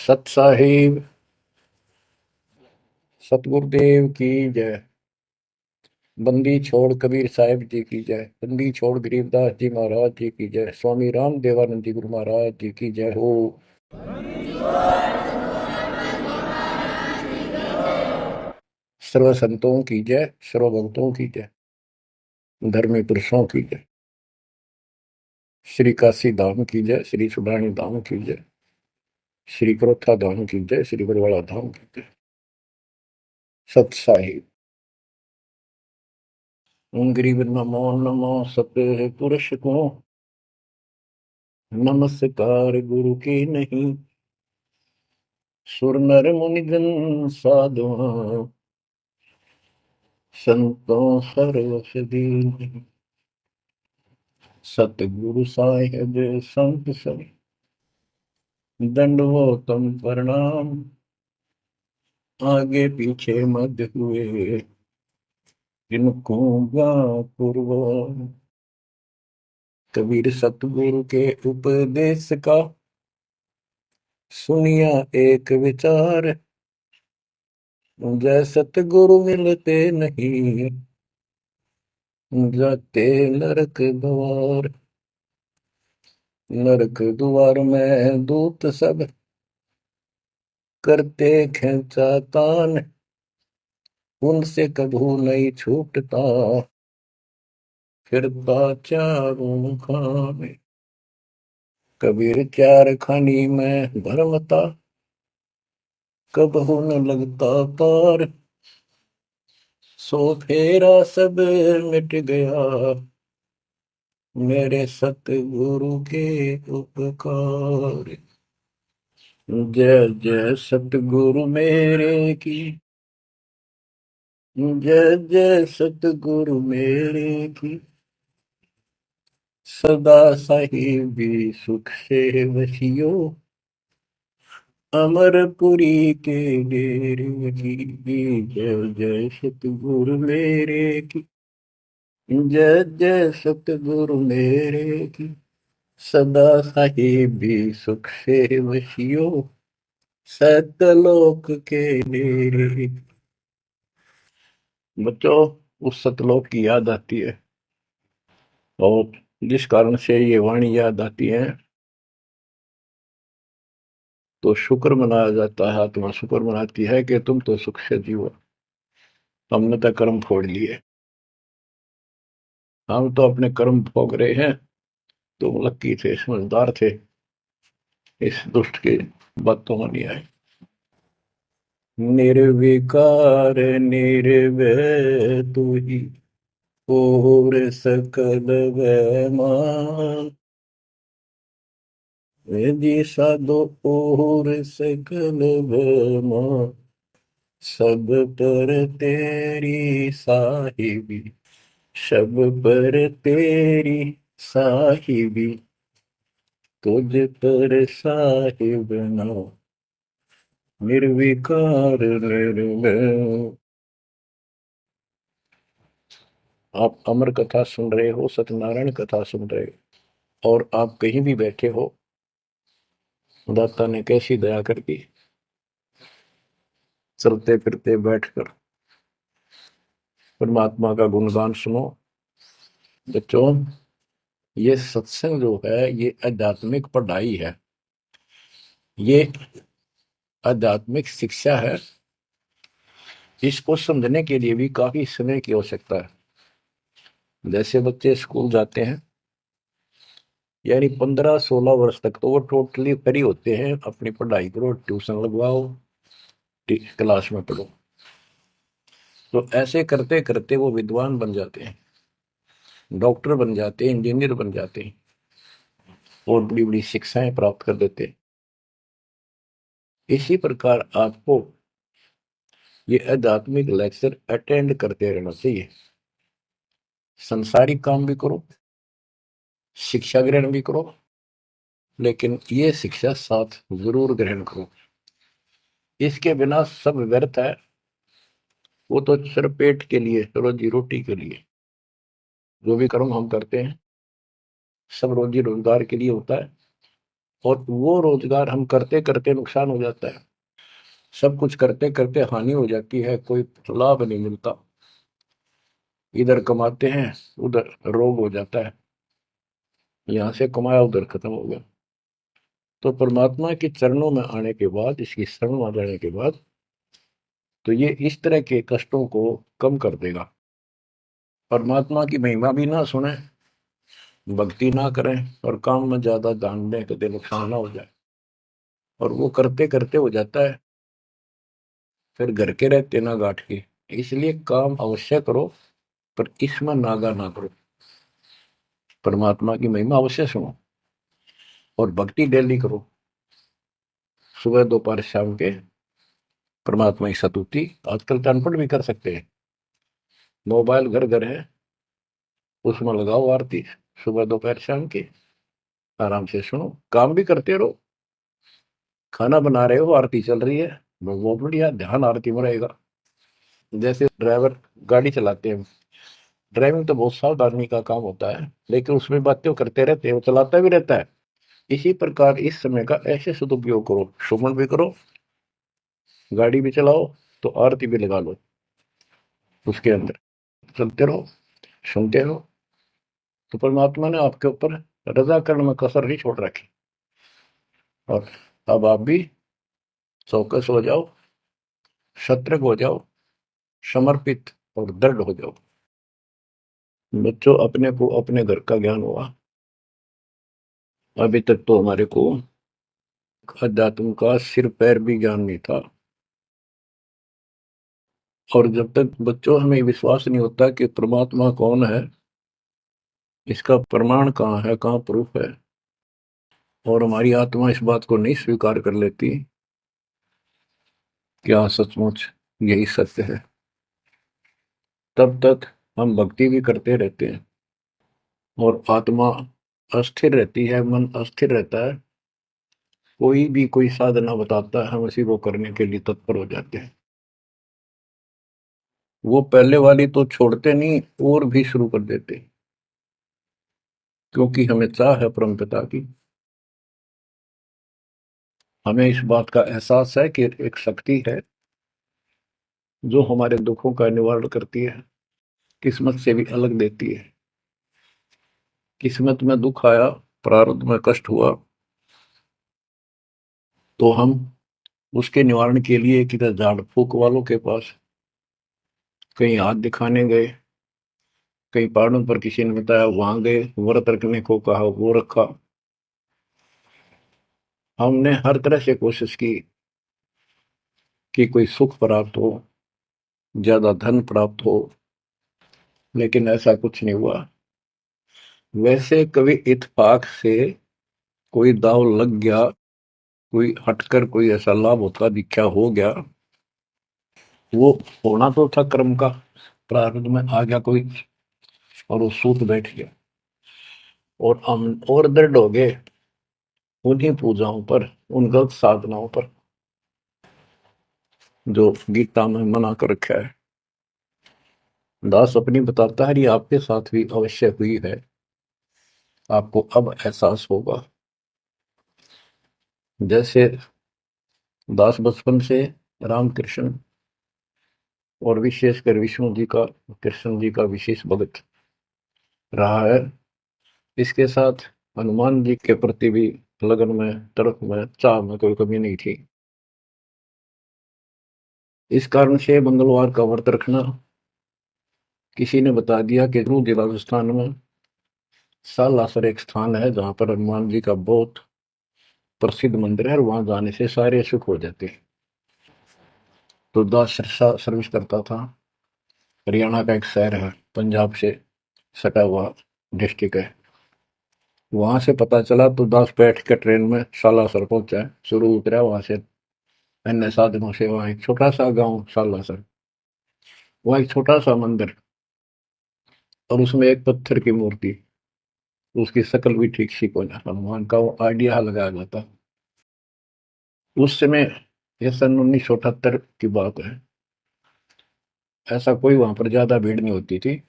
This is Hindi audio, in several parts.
सत साहिब सतगुरुदेव की जय। बंदी छोड़ कबीर साहिब जी की जय। बंदी छोड़ गरीबदास जी महाराज जी की जय। स्वामी राम देवानंद जी गुरु महाराज जी की जय हो। सर्व संतों की जय, सर्व भक्तों की जय, धर्मी पुरुषों की जय। श्री काशी धाम की जय, श्री सुब्राणी धाम की जय, श्री क्रोथा धाम की जय, श्री बरवाड़ा धाम की जय। सत साहिब गरीब नमो नमो सत्य पुरुष को, नमस्कार गुरु की नहीं। सुर नर मुनिजन साधुआ, संतों सरवस दीन। सतगुरु साहिब संत सब, दंडवतम प्रणाम। आगे पीछे मत हुए, जिनको पूर्व। कबीर सतगुरु के उपदेश का, सुनिया एक विचार। जय सतगुरु मिलते नहीं, जाते नरक द्वार। नरक द्वार में दूत सब, करते खेचा तान। उनसे कभू नहीं छूटता, फिरता चारों खाने। कबीर चार खानी में भरमता, कबहू न लगता पार। सो फेरा सब मिट गया, मेरे सतगुरु के उपकार। जय जय सतगुरु मेरे की, जय जय सतगुरु मेरे की। सदा साहिबी सुख से वसियो, अमरपुरी के डेरे की। जय जय सतगुरु मेरे की, जय जय सतगुरु मेरे की। सदा साहिबी सुख से वसियो, सतलोक के डेरे। बच्चों, उस सतलोक की याद आती है, और जिस कारण से ये वाणी याद आती है तो शुक्र मनाया जाता है। आत्मा शुक्र मनाती है कि तुम तो सुख से जीवो, हमने तो कर्म फोड़ लिए। हम तो अपने कर्म भोग रहे हैं, तुम लक्की थे, समझदार थे, इस दुष्ट के बातों में नहीं आए। निर्विकार निर्भय तू ही, और सकल वैमान। वेदी साधो और सकल वैमान, सब पर तेरी साहिबी। सब पर तेरी साहिबी, तुझ पर साहिब ना। निर्विकार निर्भय। आप अमर कथा सुन रहे हो, सत्यनारायण कथा सुन रहे हो, और आप कहीं भी बैठे हो, दाता ने कैसी दया कर दी। चलते फिरते बैठकर परमात्मा का गुणगान सुनो। बच्चों, ये सत्संग जो है ये आध्यात्मिक पढ़ाई है, ये आध्यात्मिक शिक्षा है। इसको समझने के लिए भी काफी समय की आवश्यकता है। जैसे बच्चे स्कूल जाते हैं, यानी 15-16 वर्ष तक तो वो टोटली फ्री होते हैं, अपनी पढ़ाई करो, ट्यूशन लगवाओ, क्लास में पढ़ो। तो ऐसे करते करते वो विद्वान बन जाते हैं, डॉक्टर बन जाते हैं, इंजीनियर बन जाते हैं, और बड़ी बड़ी शिक्षाएं प्राप्त कर देते हैं। इसी प्रकार आपको ये आध्यात्मिक लेक्चर अटेंड करते रहना चाहिए। संसारिक काम भी करो, शिक्षा ग्रहण भी करो, लेकिन ये शिक्षा साथ जरूर ग्रहण करो। इसके बिना सब व्यर्थ है। वो तो सिर्फ पेट के लिए, रोजी रोटी के लिए। जो भी कर्म हम करते हैं सब रोजी रोजगार के लिए होता है, और वो रोजगार हम करते करते नुकसान हो जाता है, सब कुछ करते करते हानि हो जाती है, कोई लाभ नहीं मिलता, इधर कमाते हैं उधर रोग हो जाता है, यहाँ से कमाया उधर खत्म हो गया। तो परमात्मा के चरणों में आने के बाद, इसकी शरण में आ जाने के बाद, तो ये इस तरह के कष्टों को कम कर देगा। परमात्मा की महिमा भी ना सुने, भक्ति ना करें और काम में ज्यादा ध्यान दें, कभी नुकसान ना हो जाए, और वो करते करते हो जाता है, फिर घर के रहते ना गांठ के। इसलिए काम अवश्य करो, पर इसमें नागा ना करो। परमात्मा की महिमा अवश्य सुनो और भक्ति डेली करो, सुबह दोपहर शाम के परमात्मा की स्तुति। आजकल तो अनपढ़ भी कर सकते हैं, मोबाइल घर घर है, उसमें लगाओ आरती, सुबह दोपहर शाम की, आराम से सुनो, काम भी करते रहो, खाना बना रहे हो आरती चल रही है, बहुत बढ़िया, ध्यान आरती में रहेगा। जैसे ड्राइवर गाड़ी चलाते हैं, ड्राइविंग तो बहुत सावधानी का काम होता है, लेकिन उसमें बातें करते रहते हैं, वो चलाता भी रहता है। इसी प्रकार इस समय का ऐसे सदुपयोग करो, सुमन भी करो, गाड़ी भी चलाओ, तो आरती भी लगा लो, उसके अंदर चलते रहो, सुनते रहो। तो परमात्मा ने आपके ऊपर रजा करने में कसर नहीं छोड़ रखी। और अब आप भी चौकस हो जाओ, सतर्क हो जाओ, समर्पित और दृढ़ हो जाओ। बच्चों, अपने को अपने घर का ज्ञान हुआ, अभी तक तो हमारे को अध्यात्म का सिर पैर भी ज्ञान नहीं था। और जब तक बच्चों हमें विश्वास नहीं होता कि परमात्मा कौन है, इसका प्रमाण कहाँ है, कहाँ प्रूफ है, और हमारी आत्मा इस बात को नहीं स्वीकार कर लेती क्या सचमुच यही सत्य है, तब तक हम भक्ति भी करते रहते हैं और आत्मा अस्थिर रहती है, मन अस्थिर रहता है। कोई भी कोई साधना बताता है, हम उसी को करने के लिए तत्पर हो जाते हैं। वो पहले वाली तो छोड़ते नहीं, और भी शुरू कर देते, क्योंकि हमें चाह है परम पिता की। हमें इस बात का एहसास है कि एक शक्ति है जो हमारे दुखों का निवारण करती है, किस्मत से भी अलग देती है। किस्मत में दुख आया, प्रारब्ध में कष्ट हुआ, तो हम उसके निवारण के लिए किधर झाड़ फूक वालों के पास, कहीं हाथ दिखाने गए, कहीं पहाड़ों पर किसी ने बताया वहां गए, व्रत रखने को कहा वो रखा। हमने हर तरह से कोशिश की कि कोई सुख प्राप्त हो, ज्यादा धन प्राप्त हो, लेकिन ऐसा कुछ नहीं हुआ। वैसे कभी इत्तेफाक से कोई दाव लग गया, कोई हटकर कोई ऐसा लाभ होता दिखा हो गया, वो होना तो था कर्म का, प्रारब्ध में आ गया कोई, और वो सूत बैठ गया, और हम और दृढ़ हो गए उन्हीं पूजाओं पर, उन गलत साधनाओं पर जो गीता में मना कर रखा है। दास अपनी बताता है, ये आपके साथ भी अवश्य हुई है, आपको अब एहसास होगा। जैसे दास बचपन से रामकृष्ण और विशेषकर विष्णु जी का, कृष्ण जी का विशेष भक्त रहा है, इसके साथ हनुमान जी के प्रति भी लगन में, तड़प में, चाह में कोई कमी नहीं थी। इस कारण से मंगलवार का व्रत रखना, किसी ने बता दिया कि ध्रुव जिला राजस्थान में सालासर एक स्थान है जहां पर हनुमान जी का बहुत प्रसिद्ध मंदिर है, और वहां जाने से सारे सुख हो जाते हैं। तो दास सर्विस करता था, हरियाणा का एक शहर है, पंजाब से सटा हुआ डिस्ट्रिक्ट है। वहां से पता चला तो दास बैठ के ट्रेन में सालासर पहुंचा, शुरू उतरा वहां से अन्य साधनों से, वहां एक छोटा सा गांव सालासर, वहां एक छोटा सा मंदिर, और उसमें एक पत्थर की मूर्ति, उसकी शक्ल भी ठीक सी को हनुमान का वो आइडिया लगाया जाता। उस समय, ये सन 1978 की बात है, ऐसा कोई वहां पर ज्यादा भीड़ नहीं होती थी,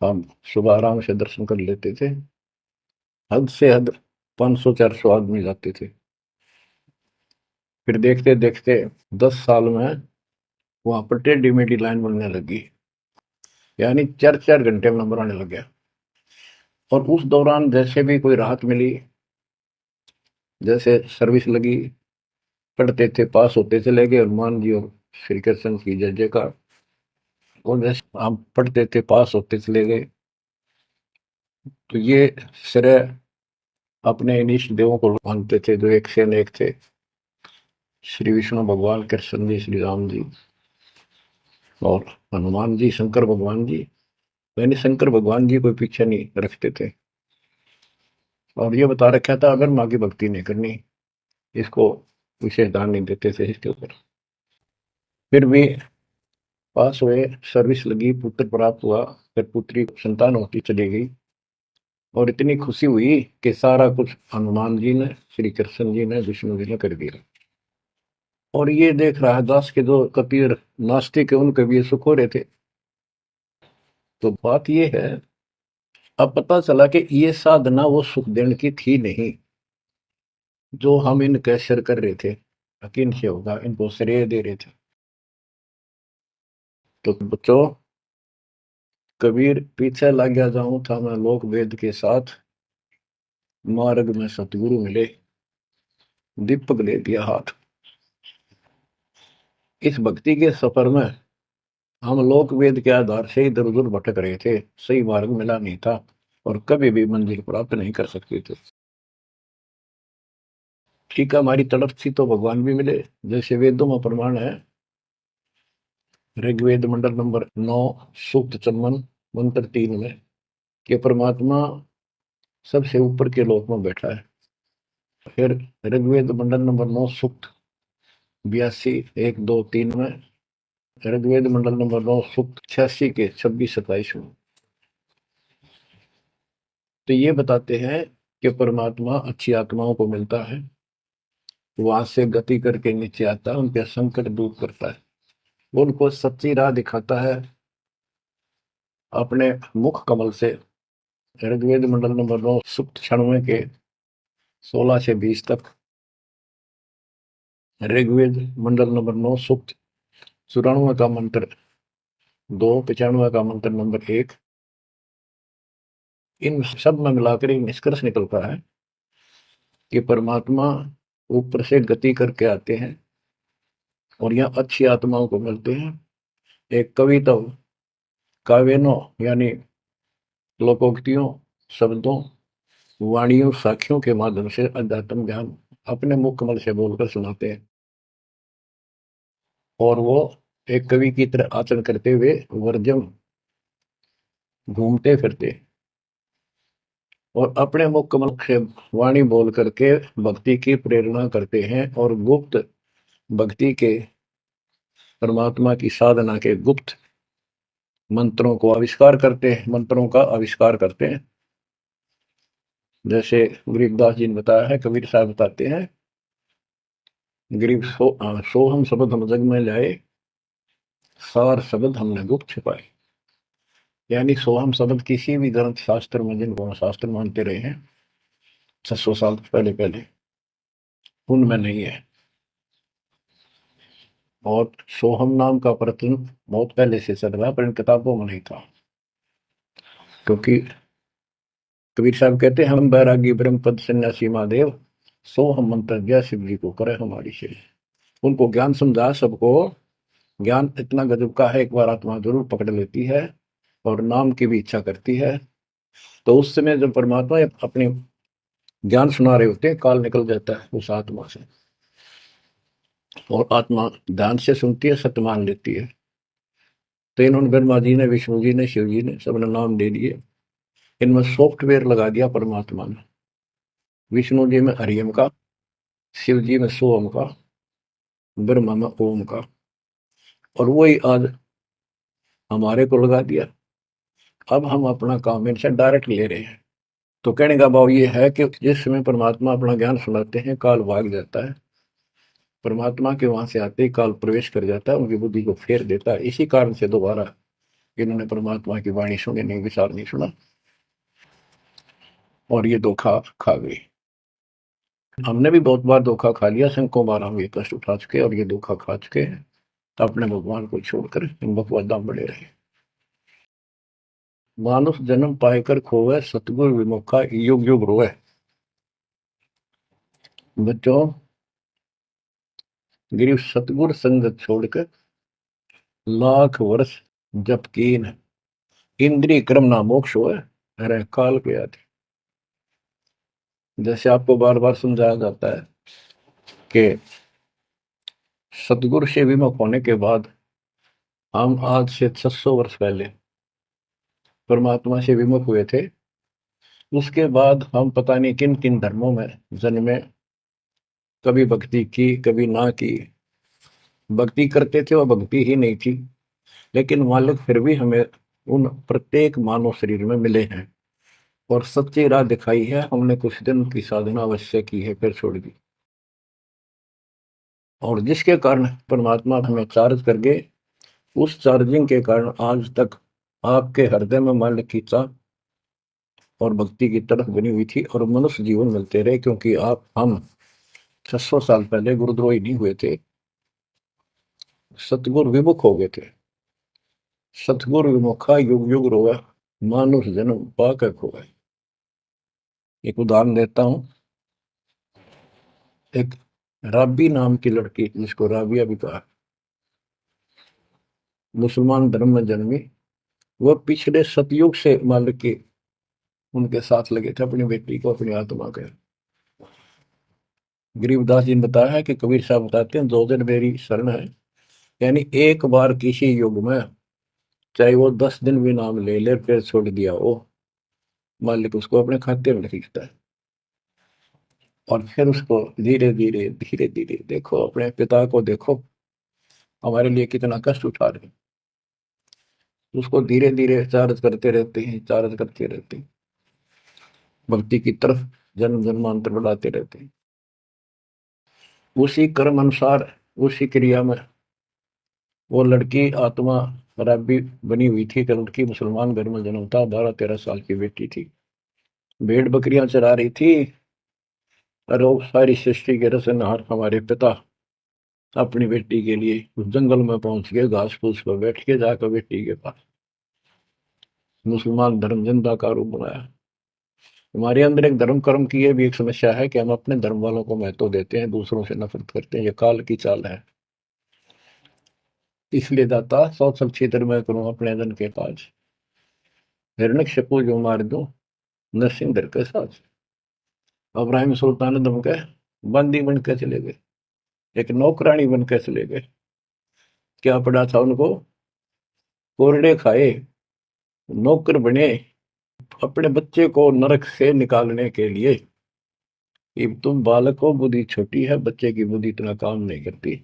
हम सुबह आराम से दर्शन कर लेते थे। हद से हद 500-400 आदमी जाते थे। फिर देखते देखते 10 साल में वहां पर टेढ़ी मेढ़ी लाइन बनने लगी, यानी 4-4 घंटे में नंबर आने लग गया। और उस दौरान जैसे भी कोई राहत मिली, जैसे सर्विस लगी, पढ़ते थे, पास होते चले गए, हनुमान जी और श्री कृष्ण की जय जयकार। और जैसे हम पढ़ते थे, पास होते चले गए। तो ये श्रेय अपने इन इष्ट देवों को मानते थे, जो एक से अनेक थे। श्री विष्णु भगवान, कृष्ण जी, श्री राम जी और हनुमान जी, शंकर भगवान जी। यानी शंकर भगवान जी कोई पीछे नहीं रखते थे। और ये बता रखा था, अगर माँ की भक्ति नहीं करनी, इसको विशेष ध्यान नहीं देते थे इसके ऊपर। फिर भी पास हुए, सर्विस लगी, पुत्र प्राप्त हुआ, फिर पुत्री संतान होती चली गई। और इतनी खुशी हुई कि सारा कुछ हनुमान जी ने, श्री कृष्ण जी ने, विष्णु जी ने कर दिया। और ये देख रहा है दास के जो कबीर नास्तिक है, उनके भी ये सुख हो रहे थे। तो बात ये है, अब पता चला कि ये साधना वो सुख देने की थी नहीं, जो हम इन कैसर कर रहे थे, यकीन से होगा, इनको श्रेय दे रहे थे। तो बच्चों, कबीर पीछे लग गया जाऊं था मैं लोक वेद के साथ, मार्ग में सतगुरु मिले, दीपक ले दिया हाथ। इस भक्ति के सफर में हम लोक वेद के आधार से इधर उधर भटक रहे थे, सही मार्ग मिला नहीं था और कभी भी मंजिल प्राप्त नहीं कर सकते थे। ठीक है, हमारी तड़प थी तो भगवान भी मिले। जैसे वेदों में प्रमाण है, ऋग्वेद मंडल नंबर 9, सूक्त चमन, मंत्र 3 में, कि परमात्मा सबसे ऊपर के लोक में बैठा है। फिर ऋग्वेद मंडल नंबर 9, सूक्त 82, 1, 2, 3 में, ऋग्वेद मंडल नंबर 9, सूक्त 86 के 26-27 में। तो ये बताते हैं कि परमात्मा अच्छी आत्माओं को मिलता है, वहां से गति करके नीचे आता है, उनके संकट दूर करता है, उनको सच्ची राह दिखाता है अपने मुख कमल से। ऋग्वेद मंडल नंबर 9, सूक्त 96 के 16 से 20 तक, ऋग्वेद मंडल नंबर 9, सूक्त 94 का मंत्र 2, 95 का मंत्र नंबर 1। इन सब में मिलाकर एक निष्कर्ष निकलता है कि परमात्मा ऊपर से गति करके आते हैं और यहाँ अच्छी आत्माओं को मिलते हैं। एक कविता, काव्यनों यानी लोकोक्तियों, शब्दों, वाणियों, साखियों के माध्यम से अध्यात्म ज्ञान अपने मुख कमल से बोलकर सुनाते हैं। और वो एक कवि की तरह आचरण करते हुए वर्जम घूमते फिरते और अपने मुख कमल से वाणी बोल करके भक्ति की प्रेरणा करते हैं और गुप्त भक्ति के, परमात्मा की साधना के गुप्त मंत्रों को आविष्कार करते हैं, मंत्रों का आविष्कार करते हैं। जैसे गरीबदास जी ने बताया है, कबीर साहब बताते हैं, गरीब सोहम शब्द हम जग में लाए, सार शब्द हमने गुप्त छिपाए। यानी सोहम शब्द किसी भी ग्रंथ शास्त्र में, जिनको शास्त्र मानते रहे हैं 600 साल पहले पहले, उनमें नहीं है। और सोहम नाम का प्रचलन बहुत पहले से चल रहा, पर इन किताबों में नहीं था। क्योंकि कबीर साहब कहते हैं, हम बैरागी ब्रह्म पद सन्यासी महादेव, सो हम मंत्र जय शिव जी को करे हमारी से। उनको ज्ञान समझा सबको, ज्ञान इतना गजब का है, एक बार आत्मा जरूर पकड़ लेती है और नाम की भी इच्छा करती है। तो उस समय जब परमात्मा अपने ज्ञान सुना रहे होते हैं, काल निकल जाता है उस आत्मा से और आत्मा ध्यान से सुनती है, सत्य मान लेती है। तो इन्होंने ब्रह्मा जी ने, विष्णु जी ने, शिव जी ने, सबने नाम दे दिए। इनमें सॉफ्टवेयर लगा दिया परमात्मा ने, विष्णु जी में हरियम का, शिव जी में सोम का, ब्रह्मा में ओम का। और वही आज हमारे को लगा दिया। अब हम अपना काम इनसे डायरेक्ट ले रहे हैं। तो कहने का भाव ये है कि जिस समय परमात्मा अपना ज्ञान सुनाते हैं, काल भाग जाता है, परमात्मा के वहां से आते ही काल प्रवेश कर जाता है, उनकी बुद्धि को फेर देता है। इसी कारण से दोबारा इन्होंने परमात्मा की वाणी सुनी नहीं, विचार नहीं सुना और ये धोखा खा गई। हमने भी बहुत बार धोखा खा लिया, सैकड़ों बार हम ये कष्ट उठा चुके और ये धोखा खा चुके हैं, तो अपने भगवान को छोड़कर इन बकवादा बड़े रहे। मानुष जन्म पाएकर खोवे, सतगुरु विमुखा युग युग रोए। बच्चों, गिरीश सतगुर संगत छोड़कर लाख वर्ष जप कीन, इंद्रिय क्रम ना मोक्ष होए, अरे काल के आदि। जैसे आपको बार बार समझाया जाता है कि सतगुरु से विमुख होने के बाद हम आज से 600 वर्ष पहले परमात्मा से विमुख हुए थे। उसके बाद हम पता नहीं किन किन धर्मों में जन्मे, कभी भक्ति की कभी ना की। भक्ति करते थे, वो भक्ति ही नहीं थी, लेकिन मालिक फिर भी हमें उन प्रत्येक मानव शरीर में मिले हैं और सच्ची राह दिखाई है। हमने कुछ दिन की साधना अवश्य की है, फिर छोड़ दी, और जिसके कारण परमात्मा हमें चार्ज कर गए। उस चार्जिंग के कारण आज तक आपके हृदय में मालिक की चाह और भक्ति की तरफ बनी हुई थी और मनुष्य जीवन मिलते रहे, क्योंकि आप हम 600 साल पहले गुरुद्रोही नहीं हुए थे, सतगुरु विमुख हो गए थे। सतगुरु विमुखा युग युग रोवे, मानुष जन्म पाकर खोए। एक उदाहरण देता हूं। एक राबी नाम की लड़की, जिसको राबिया भी कहा, मुसलमान धर्म में जन्मी। वह पिछले सतयुग से मालिक के उनके साथ लगे थे, अपनी बेटी को, अपनी आत्मा के। गरीबदास जी ने बताया है कि कबीर साहब बताते हैं, 2 दिन मेरी शरण है, यानी एक बार किसी युग में चाहे वो 10 दिन भी नाम ले ले, फिर छोड़ दिया वो, मालिक उसको अपने खाते में खींचता है और फिर उसको धीरे धीरे धीरे धीरे, देखो अपने पिता को देखो, हमारे लिए कितना कष्ट उठा रहे हैं, उसको धीरे धीरे चार्ज करते रहते हैं, चार्ज करते रहते हैं, भक्ति की तरफ जन्म जन्मांतर बढ़ाते रहते हैं। उसी कर्म अनुसार, उसी क्रिया में वो लड़की आत्मा शराबी बनी हुई थी। लड़की मुसलमान घर में जन्म था, 12-13 साल की बेटी थी, भेड़ बकरियां चरा रही थी, और वो सारी सृष्टि के रचनहार हमारे पिता अपनी बेटी के लिए उस जंगल में पहुंच गए, घास फूस पर बैठ के जाकर बेटी के पास मुसलमान धर्म जिंदा का रूप बनाया। हमारे अंदर एक धर्म कर्म की ये भी एक समस्या है कि हम अपने धर्म वालों को महत्व देते हैं, दूसरों से नफरत करते हैं। ये काल की चाल है। इसलिए दाता 100 क्षेत्र में करूं अपने धन के काज, हिरण्यकशिपु जो मार दो, नरसिंह के साथ। अब्राहिम सुल्तान दम के बंदी बन के चले गए, एक नौकरानी बन के चले गए। क्या पड़ा था उनको? कोरडे खाए, नौकर बने, अपने बच्चे को नरक से निकालने के लिए। कि तुम बालक हो, बुद्धि छोटी है, बच्चे की बुद्धि इतना काम नहीं करती,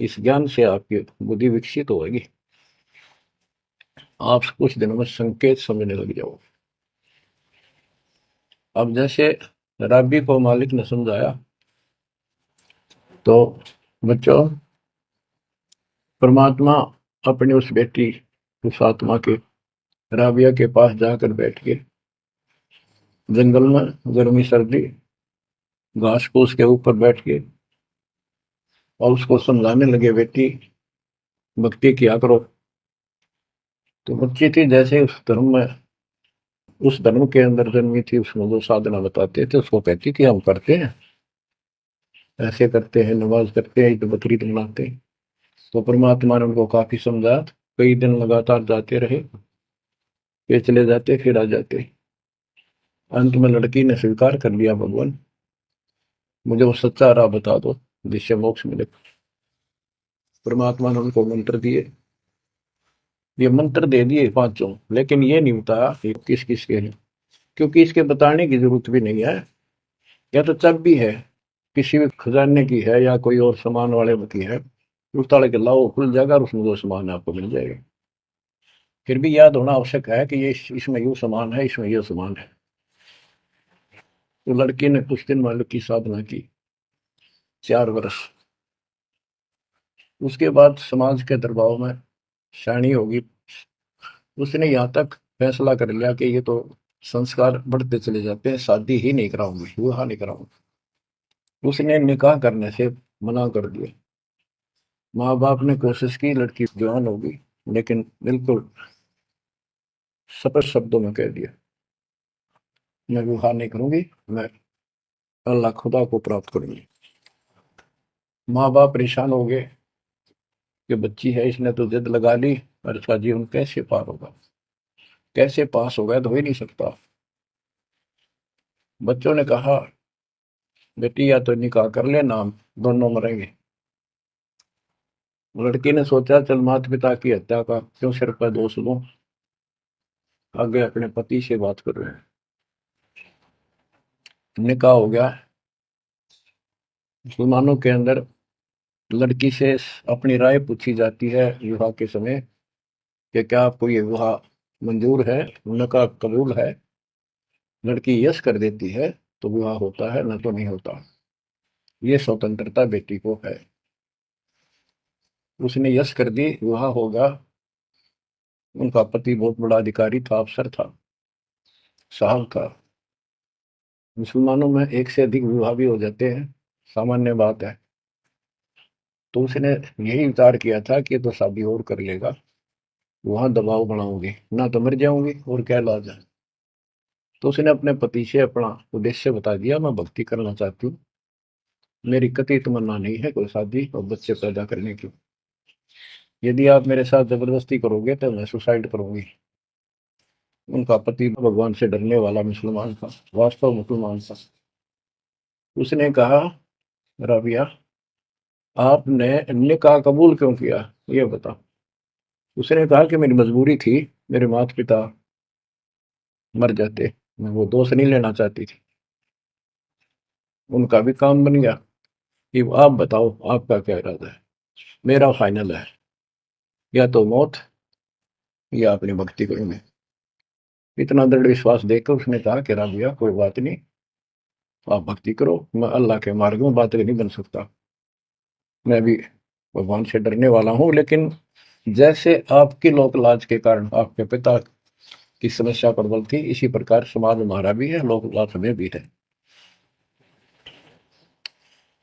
इस ज्ञान से आपकी बुद्धि विकसित होगी, आप कुछ दिनों में संकेत समझने लग जाओ। अब जैसे राबी को मालिक ने समझाया, तो बच्चों, परमात्मा अपनी उस बेटी, उस आत्मा के, राबिया के पास जाकर बैठ के जंगल में गर्मी सर्दी घास फूस के ऊपर बैठ के और उसको समझाने लगे, बेटी भक्ति किया करो। तो बच्ची थी, जैसे उस धर्म में, उस धर्म के अंदर जन्मी थी, उसमें जो साधना बताते थे उसको कहती थी हम करते हैं, ऐसे करते हैं, नमाज करते हैं, ईद बकरीद मनाते हैं। तो परमात्मा ने उनको काफी समझा, कई दिन लगातार जाते रहे, फिर चले जाते, फिर आ जाते। अंत में लड़की ने स्वीकार कर लिया, भगवान मुझे वो सच्चा राह बता दो जिससे मोक्ष मिले। परमात्मा ने उनको मंत्र दिए, ये मंत्र दे दिए 5, लेकिन ये नहीं बताया ये किस किस के हैं, क्योंकि इसके बताने की जरूरत भी नहीं है। या तो चाबी है, किसी भी खजाने की है या कोई और सामान वाले की है, उताड़ के लाओ, खुल जाएगा और उसमें जो सामान है आपको मिल जाएगा। फिर भी याद होना आवश्यक है कि ये इसमें यूं सामान है, इसमें ये सामान है। तो लड़की ने कुछ दिन मालिक की साधना की, 4 वर्ष। उसके बाद समाज के दबाव में शानी होगी, उसने यहाँ तक फैसला कर लिया कि ये तो संस्कार बढ़ते चले जाते हैं, शादी ही नहीं कराऊंगी, विवाह नहीं कराऊंगी। उसने निकाह करने से मना कर दिया। माँ बाप ने कोशिश की, लड़की जवान होगी, लेकिन बिल्कुल स्पष्ट शब्दों में कह दिया, मैं विवाह नहीं करूंगी, मैं अल्लाह खुदा को प्राप्त करूंगी। माँ बाप परेशान हो गए कि बच्ची है, इसने तो जिद लगा ली, और इसका जीवन कैसे पार होगा, कैसे पास होगा, तो हो ही नहीं सकता। बच्चों ने कहा, बेटी या तो निकाह कर लेना, हम दोनों मरेंगे। लड़की ने सोचा, चल माता पिता की हत्या का क्यों सिर पर दोष लूं, आगे अपने पति से बात कर रहे हैं। निकाह हो गया। मुसलमानों के अंदर लड़की से अपनी राय पूछी जाती है विवाह के समय कि क्या आपको ये विवाह मंजूर है, निकाह कबूल है। लड़की यस कर देती है तो विवाह होता है, न तो नहीं होता। ये स्वतंत्रता बेटी को है। उसने यस कर दी, विवाह होगा। उनका पति बहुत बड़ा अधिकारी था, अफसर था, साहब था। मुसलमानों में एक से अधिक विवाह भी हो जाते हैं, सामान्य बात है। तो उसने यही विचार किया था कि ये तो शादी और कर लेगा, वहां दबाव बनाऊंगी, ना तो मर जाऊंगी और क्या इलाज है। तो उसने अपने पति से अपना उद्देश्य बता दिया, मैं भक्ति करना चाहती हूँ, मेरी कतई तमन्ना नहीं है कोई शादी और बच्चे पैदा करने की। यदि आप मेरे साथ जबरदस्ती करोगे तो मैं सुसाइड करूंगी। उनका पति भगवान से डरने वाला मुसलमान था, वास्तव मुसलमान था। उसने कहा, राबिया, आपने निकाह कबूल क्यों किया, ये बता। उसने कहा कि मेरी मजबूरी थी, मेरे माता पिता मर जाते, मैं वो दोष नहीं लेना चाहती थी। उनका भी काम बन गया कि आप बताओ आपका क्या इरादा है। मेरा फाइनल है, या तो मौत या अपनी भक्ति करूंगे। इतना दृढ़ विश्वास देकर उसने कहा कि राबिया, कोई बात नहीं, आप भक्ति करो, मैं अल्लाह के मार्ग में बात नहीं बन सकता, मैं भी भगवान से डरने वाला हूँ। लेकिन जैसे आपकी लोक लाज के कारण आपके पिता की समस्या प्रबल थी, इसी प्रकार समाज हमारा भी है, लोक लाज हमें भी है।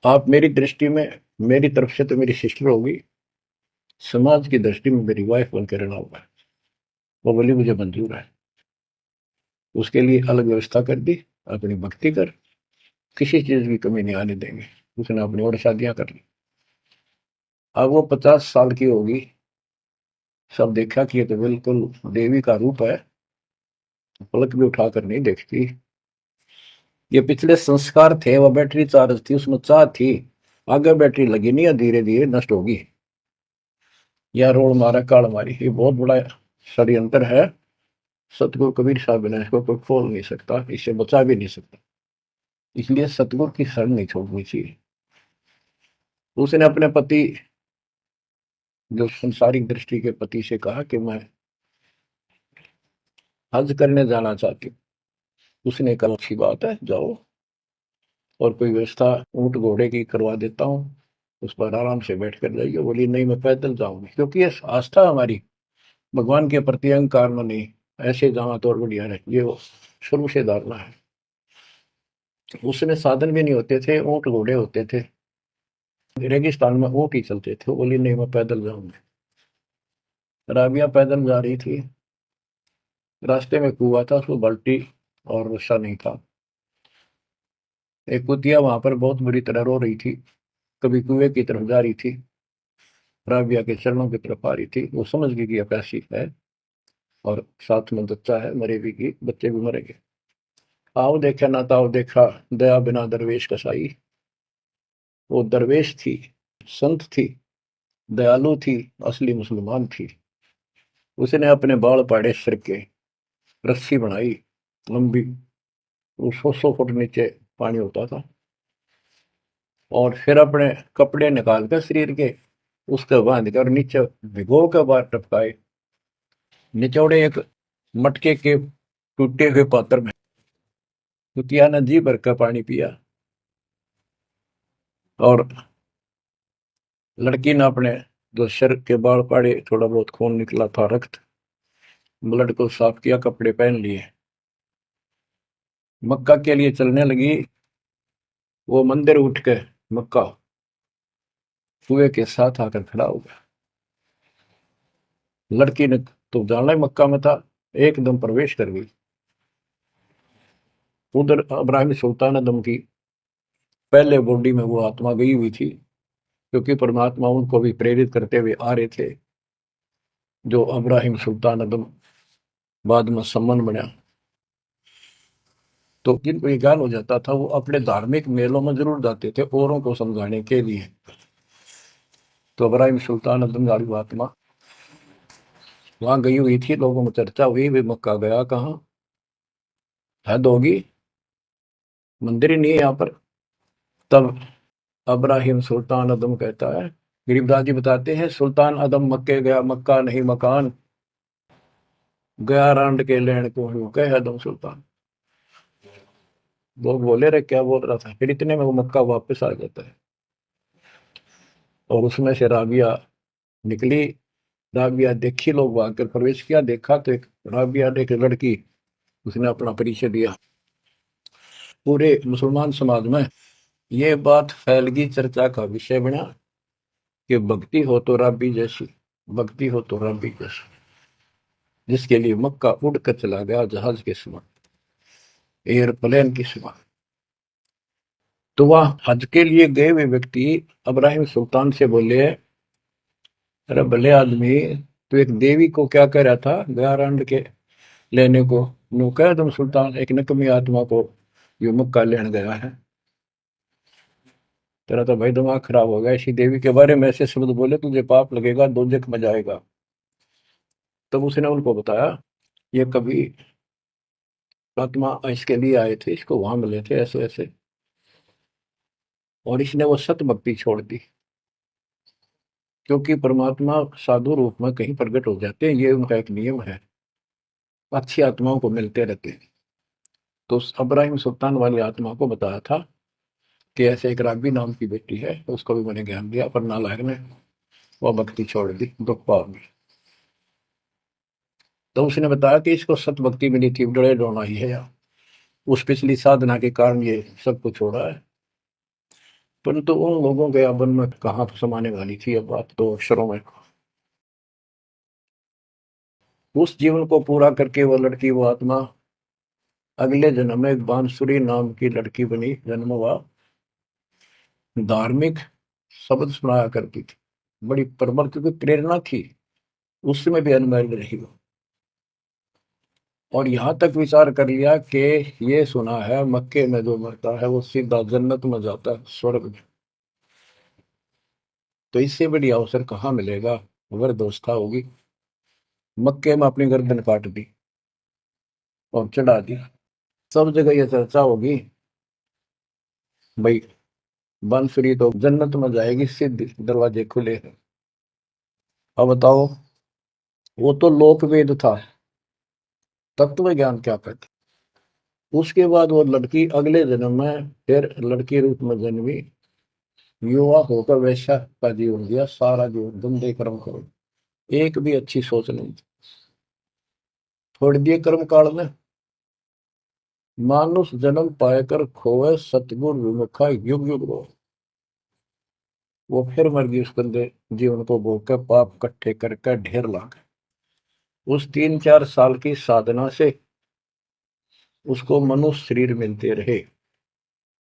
आप मेरी दृष्टि में, मेरी तरफ से तो मेरी सिस्टर होगी, समाज की दृष्टि में मेरी वाइफ बन के रहना होगा। वो बोली, मुझे मंजूर है। उसके लिए अलग व्यवस्था कर दी, अपनी भक्ति कर, किसी चीज की कमी नहीं आने देंगे। उसने अपनी और शादियां कर ली। अब वो 50 साल की होगी। सब देखा कि ये तो बिल्कुल देवी का रूप है, पलक भी उठाकर नहीं देखती। ये पिछले संस्कार थे, वो बैटरी चार्ज थी, उसमें चाह थी, आगे बैटरी लगी नहीं है, धीरे धीरे नष्ट होगी। या रोड मारा काल मारी, ये बहुत बड़ा षड्यंत्र है। सतगुरु कबीर साहब ने इसको कोई खोल नहीं सकता, इसे बचा भी नहीं सकता। इसलिए सतगुरु की शरण नहीं छोड़नी चाहिए। उसने अपने पति, जो संसारिक दृष्टि के पति से कहा कि मैं हज करने जाना चाहती हूँ। उसने कहा, अच्छी बात है, जाओ, और कोई व्यवस्था ऊंट घोड़े की करवा देता हूँ, उस पर आराम से बैठ कर जाइए। बोली, नहीं, मैं पैदल जाऊंगी, क्योंकि ये आस्था हमारी भगवान के प्रति अहंकार में नहीं, ऐसे जाना तो और बढ़िया है, ये वो शुरू से धारणा है। उसमें साधन भी नहीं होते थे, ऊंट घोड़े होते थे, रेगिस्तान में ऊंट ही चलते थे। बोली, नहीं, मैं पैदल जाऊंगी। राबिया पैदल जा रही थी। रास्ते में कुआं था, उसमें बाल्टी और रस्सा नहीं था। एक कुतिया वहां पर बहुत बुरी तरह रो रही थी, कभी कुएं की तरफ जा रही थी, राबिया के चरणों की तरफ आ रही थी। वो समझ गई कि प्यासी है, और साथ में बच्चा है, मरेगी की, बच्चे भी मरेंगे। आओ देखा ना ताओ देखा, दया बिना दरवेश कसाई। वो दरवेश थी, संत थी, दयालु थी, असली मुसलमान थी। उसने अपने बाल पाड़े सिर के, रस्सी बनाई लंबी, वो 100 फुट नीचे पानी होता था, और फिर अपने कपड़े निकाल कर शरीर के, उसके बांध कर नीचे भिगो के बाहर टपकाए। निचोड़े एक मटके के टूटे हुए पात्र में कुतिया ने जी भर का पानी पिया, और लड़की ने अपने जो सिर के बाल पाड़े, थोड़ा बहुत खून निकला था, रक्त, ब्लड को साफ किया, कपड़े पहन लिए, मक्का के लिए चलने लगी। वो मंदिर उठ के मक्का कुएं के साथ आकर खड़ा हो गया। लड़की ने तो जाना ही मक्का में था, एकदम प्रवेश कर गई। उधर इब्राहिम सुल्तान अदम की पहले बॉडी में वो आत्मा गई हुई थी, क्योंकि परमात्मा उनको भी प्रेरित करते हुए आ रहे थे। जो इब्राहिम सुल्तान अदम बाद में सम्मन बना, तो जिनको ये ज्ञान हो जाता था वो अपने धार्मिक मेलों में जरूर जाते थे औरों को समझाने के लिए। तो इब्राहिम सुल्तान अदम वाली आत्मा वहां गई हुई थी, लोगों में चर्चा हुई, वे मक्का गया कहाँ, हद होगी, मंदिर ही नहीं है यहाँ पर। तब इब्राहिम सुल्तान अदम कहता है, गरीबदास जी बताते हैं, सुल्तान अदम मक्के गया, मक्का नहीं मकान, गया रांड के लेन को यूं कह अदम सुल्तान। लोग बोले रे क्या बोल रहा था, फिर इतने में वो मक्का वापस आ जाता है। और उसमें से राबिया निकली। राबिया देखी, लोग वहां कर प्रवेश किया, देखा तो एक राबिया ने, एक लड़की, उसने अपना परिचय दिया। पूरे मुसलमान समाज में ये बात फैल गई, चर्चा का विषय बना कि भक्ति हो तो राबी जैसी, भक्ति हो तो राबी जैसी, जिसके लिए मक्का उड़ कर चला गया जहाज के समान, एयरप्लेन की समान। तो वह हज के लिए गए हुए व्यक्ति इब्राहिम सुल्तान से बोले, अरे भले आदमी, तो एक देवी को क्या कह रहा था गारंड के लेने को, नो कह तुम सुल्तान एक नकमी आत्मा को यो मक्का लेने गया है। तेरा तो भाई दिमाग खराब हो गया, इसी देवी के बारे में ऐसे शब्द बोले तुझे पाप लगेगा, दोजख में जाएगा। तब उसने उनको बताया, ये कभी आत्मा इसके लिए आए थे, इसको वहां मिले थे ऐसे ऐसे, और इसने वो सत भक्ति छोड़ दी। क्योंकि परमात्मा साधु रूप में कहीं प्रकट हो जाते हैं, ये उनका एक नियम है, अच्छी आत्माओं को मिलते रहते हैं। तो उस इब्राहिम सुल्तान वाली आत्मा को बताया था कि ऐसे एक राबी नाम की बेटी है, उसको भी मैंने ज्ञान दिया, पर नालायक ने वह भक्ति छोड़ दी, दुख पाओगी। तो उसने बताया कि इसको सत भक्ति मिली थी, डरे डोना ही है यार, उस पिछली साधना के कारण ये सब कुछ हो रहा है। परंतु उन लोगों के अबन में कहाँ समाने वाली थी अब बात, तो अक्षरों में। उस जीवन को पूरा करके वो लड़की, वो आत्मा अगले जन्म में एक बांसुरी नाम की लड़की बनी, जन्म हुआ, धार्मिक शब्द सुनाया करती थी, बड़ी प्रबल, क्योंकि प्रेरणा थी, उसमें भी अनमैरिड रही वो। और यहां तक विचार कर लिया कि ये सुना है मक्के में जो मरता है वो सीधा जन्नत में जाता है, स्वर्ग में। तो इससे बड़ी अवसर कहाँ मिलेगा, अगर दोस्ता होगी। मक्के में अपनी गर्दन काट दी और चढ़ा दी, सब जगह ये चर्चा होगी, भाई बांसुरी तो जन्नत में जाएगी, सिद्ध दरवाजे खुले हैं। अब बताओ, वो तो लोक वेद था, तत्व ज्ञान क्या कहते। उसके बाद वो लड़की अगले जन्म में फिर लड़की रूप में जन्मी, युवा होकर वैश्या का जीवन दिया, सारा जीवन गंदे कर्म करो, एक भी अच्छी सोच नहीं थी। छोड़ दिए कर्म काल में, मानुष जन्म पाएकर खोए, सतगुरु विमुखा युग युग रो। वो फिर मर गई उस गंदे जीवन को भोग कर, पाप इकट्ठे करके ढेर ला के। उस 3-4 साल की साधना से उसको मनुष्य शरीर मिलते रहे।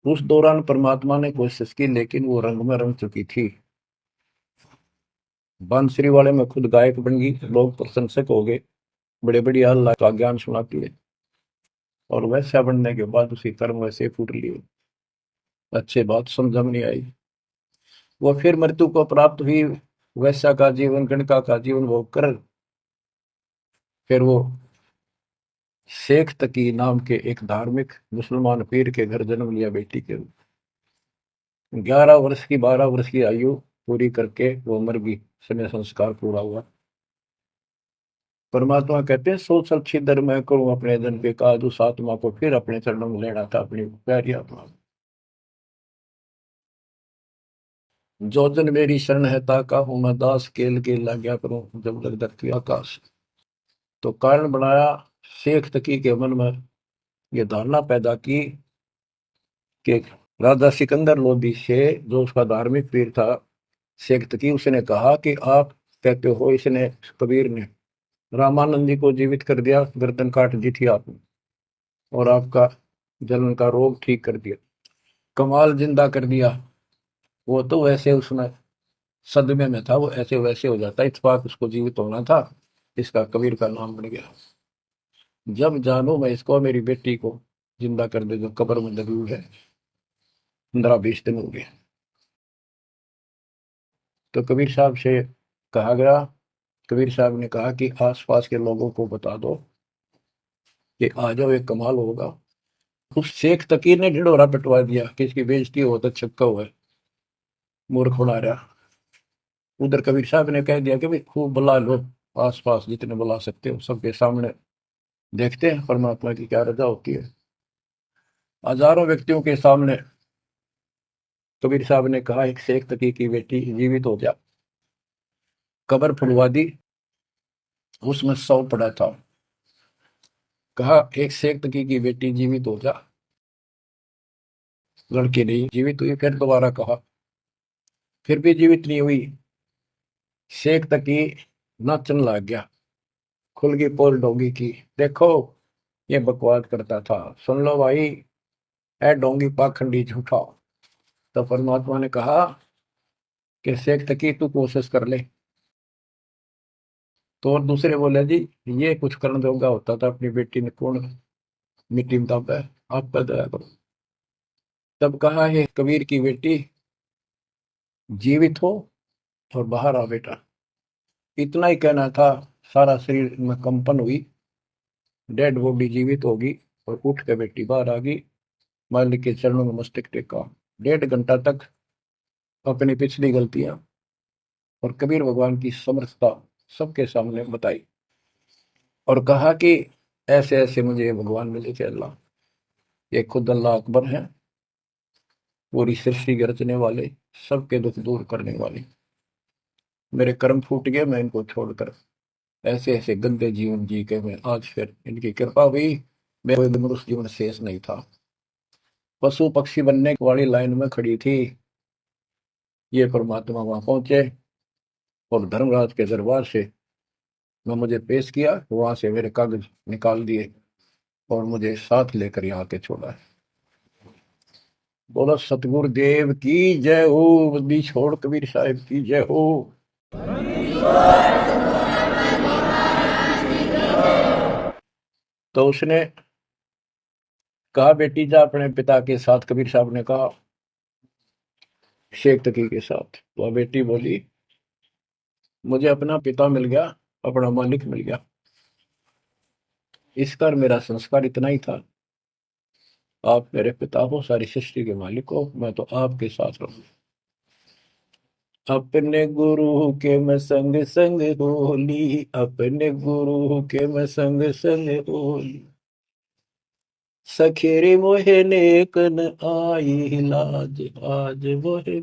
उस दौरान परमात्मा ने कोशिश की, लेकिन वो रंग में रंग चुकी थी। बांसुरी वाले में खुद गायक बन गई, लोग प्रशंसक हो गए, बड़े बड़े अल्लाह का ज्ञान सुनाती है। और वैसा बनने के बाद उसी कर्म वैसे फूट लिए, अच्छे बात समझ में नहीं आई। वो फिर मृत्यु को प्राप्त हुई, वैसा का जीवन, गणका का जीवन भोग कर फिर वो शेख तकी नाम के एक धार्मिक मुसलमान पीर के घर जन्म लिया बेटी के रूप। 11 वर्ष की, 12 वर्ष की आयु पूरी करके वो मर गई, समय संस्कार पूरा हुआ। परमात्मा कहते हैं, सोचल छिदर मैं करूं अपने जन के काज, उस आत्मा को फिर अपने चरणों में लेना था, अपनी प्यारी आत्मा। जो जन मेरी शरण है ताका हूं मैं दास, केल के लाग्या करूं जब लग धरती आकाश। तो कारण बनाया, शेख तकी के मन में ये धारणा पैदा की कि राजा सिकंदर लोधी से, जो उसका धार्मिक पीर था शेख तकी, उसने कहा कि आप कहते हो इसने, कबीर ने रामानंद जी को जीवित कर दिया, गर्दन काट दी थी आपने, और आपका जलन का रोग ठीक कर दिया, कमाल जिंदा कर दिया। वो तो वैसे उसमें सदमे में था, वो ऐसे वैसे हो जाता, इत्तेफाक उसको जीवित होना था, इसका कबीर का नाम बन गया। जब जानू मैं इसको, मेरी बेटी को जिंदा कर दे जो कब्र में दबी है, 15-20 दिन हो गए। तो कबीर साहब से कहा गया, कबीर साहब ने कहा कि आसपास के लोगों को बता दो कि आ जाओ, एक कमाल होगा। उस शेख तकीर ने ढिढोरा पिटवा दिया कि इसकी बेइज्जती हो तो छक्का हुआ है, मूर्ख बना रहा। उधर कबीर साहब ने कह दिया कि भाई खूब बुला लो, आसपास जितने बुला सकते हो, सबके सामने देखते हैं परमात्मा की क्या रजा होती है। हजारों व्यक्तियों के सामने कबीर साहब ने कहा एक शेख तकी की बेटी जीवित हो जा। कब्र खुलवा दी, उसमें 100 पड़ा था। कहा एक शेख तकी की बेटी जीवित हो जा, लड़की नहीं जीवित हुई। फिर दोबारा कहा, फिर भी जीवित नहीं हुई। शेख तकी नाचन लग गया, खुल गई पोल डोंगी की। देखो ये बकवास करता था, सुन लो भाई, ए डोंगी पाखंडी झूठा। तो परमात्मा ने कहा कि शेख तकी तू कोशिश कर ले। तो और दूसरे बोले जी, ये कुछ करने जोगा होता था, अपनी बेटी ने कौन मिट्टी में दाबा है, आप कर दया करो। तब कहा है कबीर की बेटी जीवित हो और बाहर आ बेटा। इतना ही कहना था, सारा शरीर में कंपन हुई, डेड बॉडी जीवित होगी, और उठ के बेटी बाहर आ गई, मालिक के चरणों में मस्तक टेका। 1.5 घंटा तक अपनी पिछली गलतियां और कबीर भगवान की समर्थता सबके सामने बताई, और कहा कि ऐसे ऐसे मुझे भगवान मिले थे अल्लाह, ये खुद अल्लाह अकबर है, पूरी सृष्टि के रचने वाले, सबके दुख दूर करने वाले। मेरे कर्म फूट गए, मैं इनको छोड़कर ऐसे ऐसे गंदे जीवन जी के मैं आज फिर इनकी कृपा हुई, मेरे कोई मनुष्य जीवन शेष नहीं था। पशु पक्षी बनने वाली लाइन में खड़ी थी, ये परमात्मा वहां पहुंचे और धर्मराज के दरबार से मैं मुझे पेश किया, वहां से मेरे कागज निकाल दिए और मुझे साथ लेकर यहाँ के छोड़ा है। बोलो सतगुरु देव की जय हो, बंदी छोड़ कबीर साहिब की जय हो। तो उसने कहा बेटी जा अपने पिता के साथ, कबीर साहब ने कहा शेख तकी के साथ। तो बेटी बोली मुझे अपना पिता मिल गया, अपना मालिक मिल गया, इसका मेरा संस्कार इतना ही था। आप मेरे पिता हो, सारी सृष्टि के मालिक हो, मैं तो आपके साथ रहूं। अपने गुरु के मैं संग संग होली, अपने गुरु के मैं संग संग होली, सखेरे मोहे नेकन आई लाज, आज मोहे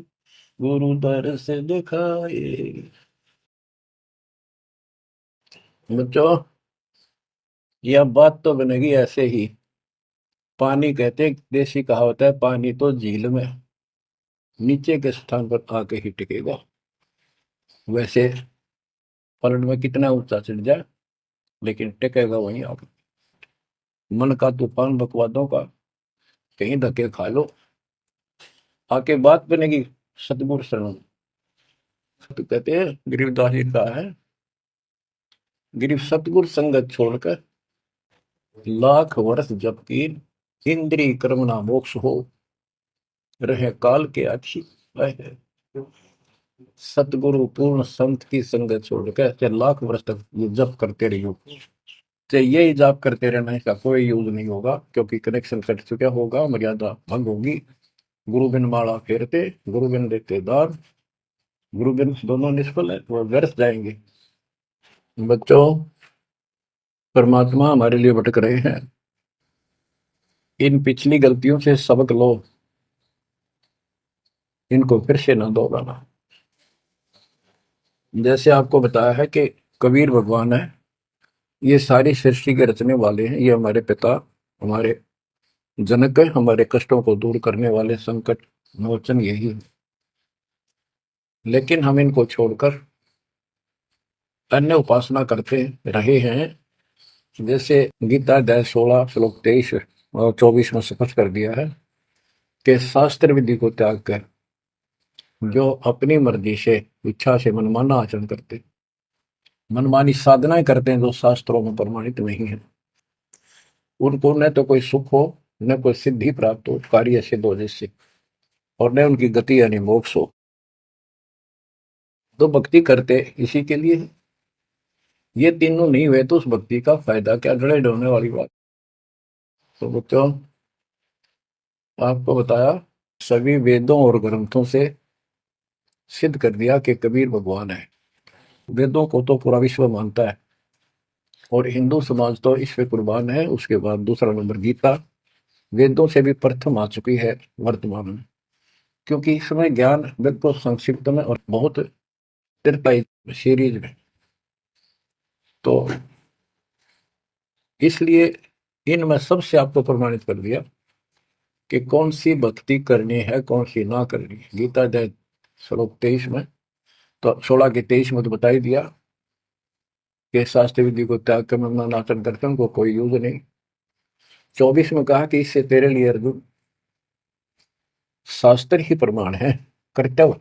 गुरु दर से दिखाए। बच्चों यह बात तो बनेगी ऐसे ही। पानी कहते, देसी कहावत है, पानी तो झील में नीचे के स्थान पर आके ही टिकेगा। वैसे पलट में कितना ऊंचा चढ़ जाए, लेकिन टिकेगा वहीं आके। मन का तूफान बकवादों का, कहीं धक्के खा लो, आके बात बनेगी सतगुरु शरण। तो कहते हैं गरीबदास जी का है, गिरिव सतगुरु संगत छोड़कर लाख वर्ष जप की, इंद्रिय कर्म ना मोक्ष हो, रहे काल के अच्छी। सतगुरु पूर्ण संत की संगत छोड़कर चाहे लाख वर्ष तक ये जप करते रहियो, चाहे यही जाप करते रहना, इसका कोई यूज नहीं होगा, क्योंकि कनेक्शन कट चुका होगा, मर्यादा भंग होगी। गुरु बिन माला फेरते, गुरु बिन देते दान, गुरु बिन दोनों निष्फल है, वो व्यर्थ जाएंगे। बच्चों परमात्मा हमारे लिए भटक रहे हैं, इन पिछली गलतियों से सबक लो, इनको फिर से न दोहराना। जैसे आपको बताया है कि कबीर भगवान है, ये सारी सृष्टि के रचने वाले हैं, ये हमारे पिता, हमारे जनक है, हमारे कष्टों को दूर करने वाले संकट मोचन यही है। लेकिन हम इनको छोड़कर अन्य उपासना करते रहे हैं। जैसे गीता अध्याय 16 श्लोक 23 और 24 में स्पष्ट कर दिया है कि शास्त्र विधि को त्याग कर जो अपनी मर्जी से इच्छा से मनमाना आचरण करते, मनमानी साधनाएं करते हैं जो शास्त्रों में प्रमाणित नहीं है, उनको न तो कोई सुख हो, न कोई सिद्धि प्राप्त हो, कार्य सिद्ध हो जिससे, और न उनकी गति यानी मोक्ष हो। तो भक्ति करते इसी के लिए। ये तीनों नहीं हुए तो उस भक्ति का फायदा क्या, डरे डरने वाली बात। तो बच्चों, आपको बताया सभी वेदों और ग्रंथों से सिद्ध कर दिया कि कबीर भगवान है। वेदों को तो पूरा विश्व मानता है और हिंदू समाज तो इस पे कुर्बान है। उसके बाद दूसरा नंबर गीता वेदों से भी प्रथम आ चुकी है वर्तमान में, क्योंकि इसमें ज्ञान बिल्कुल संक्षिप्त में और बहुत तिरपाई सीरीज में। तो इसलिए इनमें सबसे आपको प्रमाणित कर दिया कि कौन सी भक्ति करनी है, कौन सी ना करनी है। गीता अध्याय श्लोक 23 में तो 16 के 23 में तो बता ही दिया कि शास्त्र विधि को त्याग कर नाचन करते उनको कोई यूज नहीं। 24 में कहा कि इससे तेरे लिए अर्जुन शास्त्र ही प्रमाण है, कर्तव्य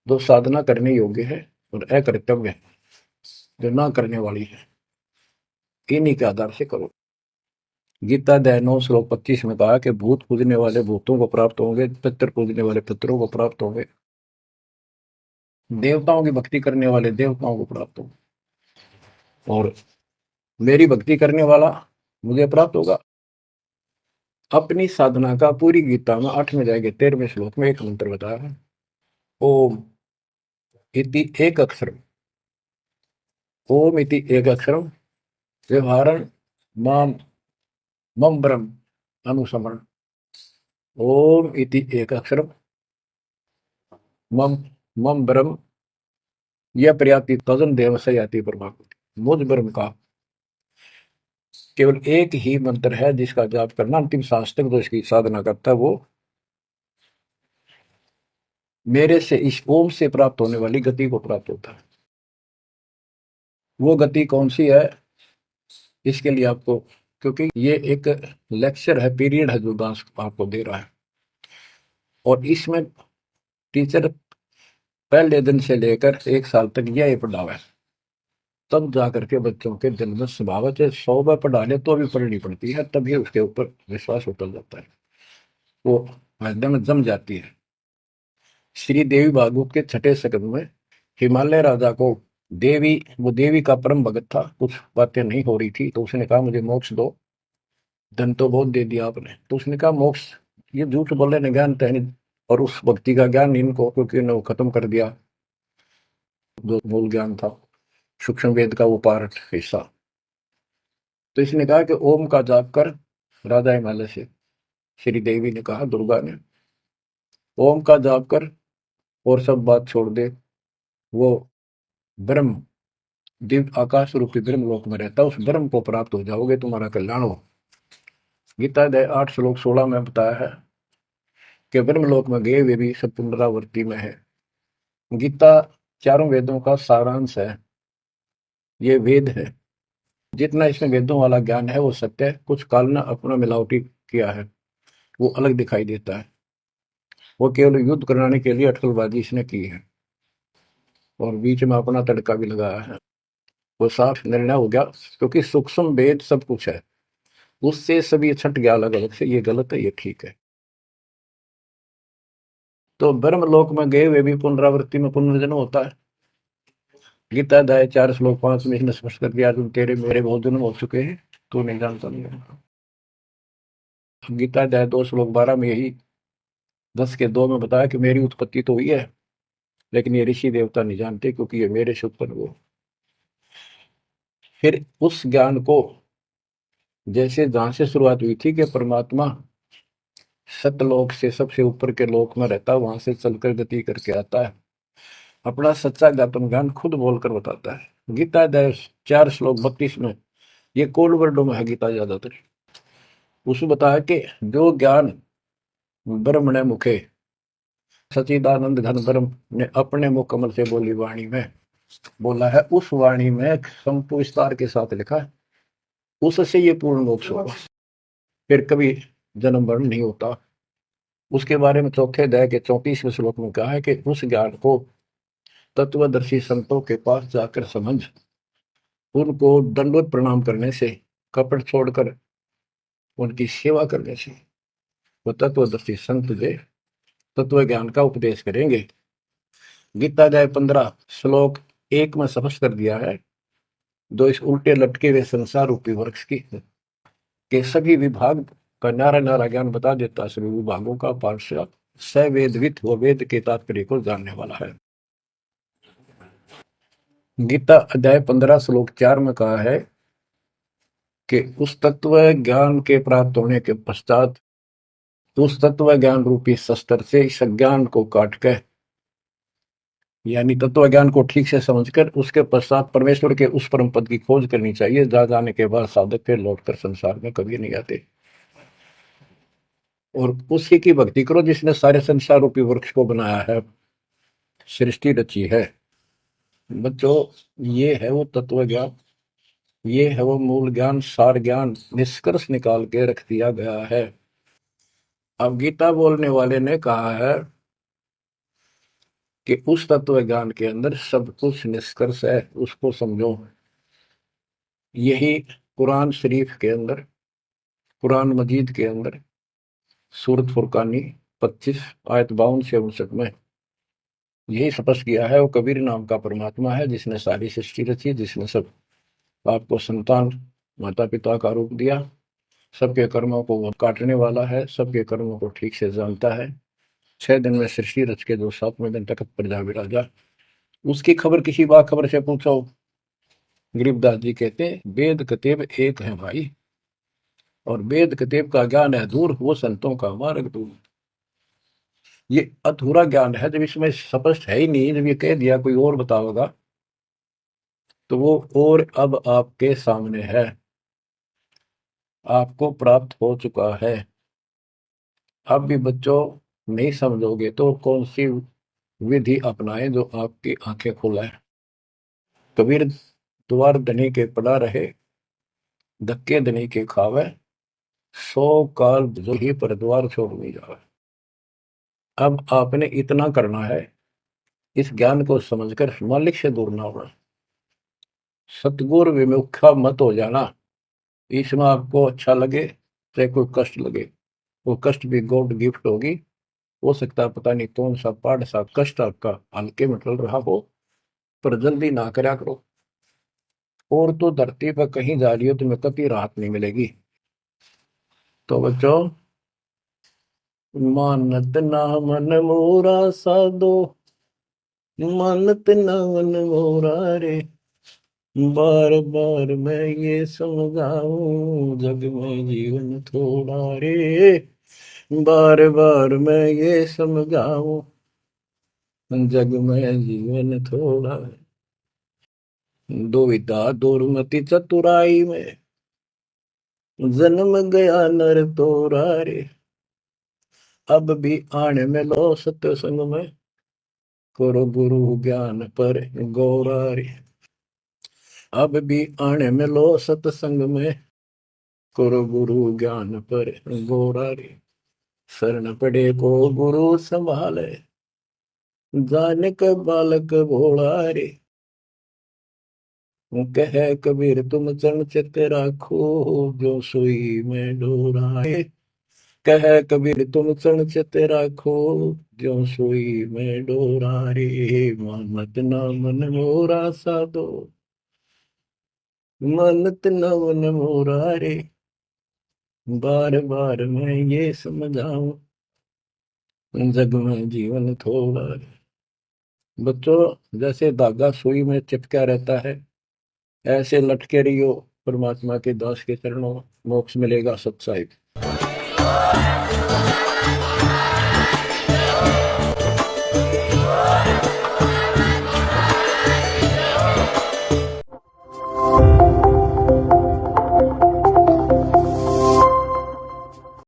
जो साधना करने योग्य है और अकर्तव्य जो ना करने वाली है, इन्हीं के आधार से करो। गीता अध्याय 9 श्लोक 25 में कहा कि भूत पूजने वाले भूतों को प्राप्त होंगे, पितर पूजने वाले पितरों को प्राप्त होंगे, देवताओं की भक्ति करने वाले देवताओं को प्राप्त होंगे, और मेरी भक्ति करने वाला मुझे प्राप्त होगा। अपनी साधना का पूरी गीता में 8 में जाएंगे 13वें श्लोक में एक मंत्र बताया है, ओम इति एक अक्षरम, ओम इति एक अक्षरम व्यवहारण माम मम ब्रह्म अनुसमरण, ओम इति एक अक्षरम मम मम ब्रह्म यह प्रयाति तजन देव से याति परमात्मा। मुझ ब्रह्म का केवल एक ही मंत्र है जिसका जाप करना अंतिम सांस तक जो इसकी साधना करता है वो मेरे से इस ओम से प्राप्त होने वाली गति को प्राप्त होता है। वो गति कौन सी है, इसके लिए आपको, क्योंकि ये एक लेक्चर है, पीरियड है जो दास आपको दे रहा है, और इसमें टीचर पहले दिन से लेकर 1 साल तक यह पढ़ावा है, तब जाकर के बच्चों के दिल में स्वभावत है 100 बार पढ़ा ले तो भी पढ़नी पड़ती है, तभी उसके ऊपर विश्वास उतर जाता है, वो हृदय में जम जाती है। श्री देवी भागवत के 6ठे स्कंद में हिमालय राजा को वो देवी का परम भगत था, कुछ बातें नहीं हो रही थी, तो उसने कहा मुझे मोक्ष दो। धन तो बहुत दे दिया आपने, तो उसने कहा मोक्ष, ये झूठ बोले ने ज्ञान तय नहीं, और उस भक्ति का ज्ञान इनको, क्योंकि उन्होंने खत्म कर दिया जो मूल ज्ञान था, सूक्ष्म वेद का वो पार्ट हिस्सा। तो इसने कहा कि ओम का जाप कर, राजा हिमालय से श्री देवी ने कहा, दुर्गा ने, ओम का जाप कर और सब बात छोड़ दे, वो ब्रह्म दिव्य आकाश रूपी ब्रह्म लोक में रहता, उस ब्रह्म को प्राप्त हो जाओगे, तुम्हारा कल्याण हो। गीता अध्याय 8 श्लोक 16 में बताया है कि ब्रह्म लोक में गए वे भी सब पुनरावृत्ति में है। गीता चारों वेदों का सारांश है, ये वेद है। जितना इसमें वेदों वाला ज्ञान है वो सत्य है, कुछ काल ने अपना मिलावटी किया है, वो अलग दिखाई देता है, वो केवल युद्ध कराने के लिए अटकलबाजी इसने की है और बीच में अपना तड़का भी लगाया है। वो साफ निर्णय हो गया, क्योंकि सूक्ष्म वेद सब कुछ है, उससे सभी छट गया अलग अलग से, ये गलत है ये ठीक है। तो ब्रह्म लोक में गए वे भी पुनरावृत्ति में पुनर्जन्म होता है। गीता अध्याय 4 श्लोक 5 में इसने स्पष्ट कर दिया, तुम तेरे मेरे बहुत जन्म हो चुके हैं, तू नहीं जानता नहीं है। गीता अध्याय 2 श्लोक 12 में यही 10 के 2 में बताया कि मेरी उत्पत्ति तो हुई है, लेकिन ये ऋषि देवता नहीं जानते, क्योंकि ये मेरे से उत्पन्न हुए। फिर उस ज्ञान को, जैसे जहां से शुरुआत हुई थी कि परमात्मा सतलोक से सबसे ऊपर के लोक में रहता है, वहां से चलकर गति करके आता है, अपना सच्चा ज्ञातम ज्ञान खुद बोलकर बताता है। गीता अध्याय 4 श्लोक 32 में, ये कोड वर्डों में है गीता ज्यादातर, उसने बताया कि जो ज्ञान ब्रह्मणे मुखे सचिदानंद घन ब्रह्म ने अपने मुख कमल से बोली वाणी में बोला है, उस वाणी में संपूर्ण विस्तार के साथ लिखा है, उससे ये पूर्ण मोक्ष होगा, फिर कभी जन्म मरण नहीं होता। उसके बारे में चौथे अध्याय के 34वें श्लोक में कहा है कि उस ज्ञान को तत्वदर्शी संतों के पास जाकर समझ, उनको दंडवत प्रणाम करने से, कपट छोड़कर उनकी सेवा करने से वो तत्वदर्शी संत जो तत्व ज्ञान का उपदेश करेंगे। गीता अध्याय 15 श्लोक 1 में स्पष्ट कर दिया है, जो इस उल्टे लटके हुए संसार रूपी वृक्ष की के सभी विभाग का नारा नारा ज्ञान बता देता, सभी विभागों का पार्षद सवेदवित व वेद के तात्पर्य को जानने वाला है। गीता अध्याय 15 श्लोक 4 में कहा है कि उस तत्व ज्ञान के प्राप्त होने के पश्चात उस तत्व ज्ञान रूपी शस्त्र से इस ज्ञान को काट कर, यानी तत्व ज्ञान को ठीक से समझकर उसके पश्चात परमेश्वर के उस परम पद की खोज करनी चाहिए, जहां जाने के बाद साधक फिर लौटकर संसार में कभी नहीं आते, और उसी की भक्ति करो जिसने सारे संसार रूपी वृक्ष को बनाया है, सृष्टि रची है। बच्चों, ये है वो तत्व ज्ञान, ये है वो मूल ज्ञान, सार ज्ञान, निष्कर्ष निकाल के रख दिया गया है। अब गीता बोलने वाले ने कहा है कि उस तत्व ज्ञान के अंदर सब कुछ निष्कर्ष है, उसको समझो। यही कुरान शरीफ के अंदर, कुरान मजीद के अंदर सूरत फुरकानी 25 आयत 52 से 59 में यही स्पष्ट किया है, वो कबीर नाम का परमात्मा है जिसने सारी सृष्टि रची, जिसने सब आपको संतान माता पिता का रूप दिया, सबके कर्मों को वो काटने वाला है, सबके कर्मों को ठीक से जानता है। 6 दिन में सृष्टि रच के जो 7वें दिन तक प्रजा विराजा, उसकी खबर किसी बाखबर से पूछो। गरीबदास जी कहते हैं, वेद कतेब एक है भाई, और वेद कतेब का ज्ञान है दूर, वो संतों का मार्ग दूर। ये अधूरा ज्ञान है, जब इसमें स्पष्ट है ही नहीं, जब ये कह दिया कोई और बताओगा तो वो और अब आपके सामने है, आपको प्राप्त हो चुका है। अब भी बच्चों नहीं समझोगे तो कौन सी विधि अपनाएं जो आपकी आंखें खुलाए। कबीर द्वार धनी के पड़ा रहे, धक्के धनी के खावे, 100 काल जो ही पर द्वार छोड़ नहीं जावे। अब आपने इतना करना है, इस ज्ञान को समझकर मालिक से दूर ना होना, सतगुरु विमुखा मत हो जाना। इसमें आपको अच्छा लगे चाहे कोई कष्ट लगे, वो कष्ट भी गॉड गिफ्ट होगी। हो सकता है पता नहीं कौन सा पाठ सा कष्ट आपका हल्के में टल रहा हो, पर जल्दी ना करा करो, और तो धरती पर कहीं जा रही हो तुम्हें कभी राहत नहीं मिलेगी। तो बच्चों, मानत ना मन मोरा साधो, मानत ना मन मोरा रे, बार बार मैं ये समझाऊं जग में जीवन थोड़ा रे, बार बार मैं ये समझाऊं जग में जीवन थोड़ा। दुविधा दुर्मति चतुराई में जन्म गया नर तोरा रे, अब भी आने में लो सत्संग में, करो गुरु ज्ञान पर गौरा रे। अब भी आने में लो सत्संग में, करो गुरु ज्ञान पर गौरा रे। शरण पड़े को गुरु संभाले, जाने का बालक भोला रे। कह कबीर तुम चरण चित राखो, जो सुई में डोराए। कह कबीर तुम चरण चित राखो, जो सुई में डोरा रे। मानत ना मन मोरा साधो, मानत ना मन मोरा रे, बार बार मैं ये समझाऊं जग में जीवन थोड़ा रे। बच्चों, जैसे धागा सुई में चिपका रहता है, ऐसे लटके रहियो परमात्मा के दास के चरणों, मोक्ष मिलेगा सत्साहिब।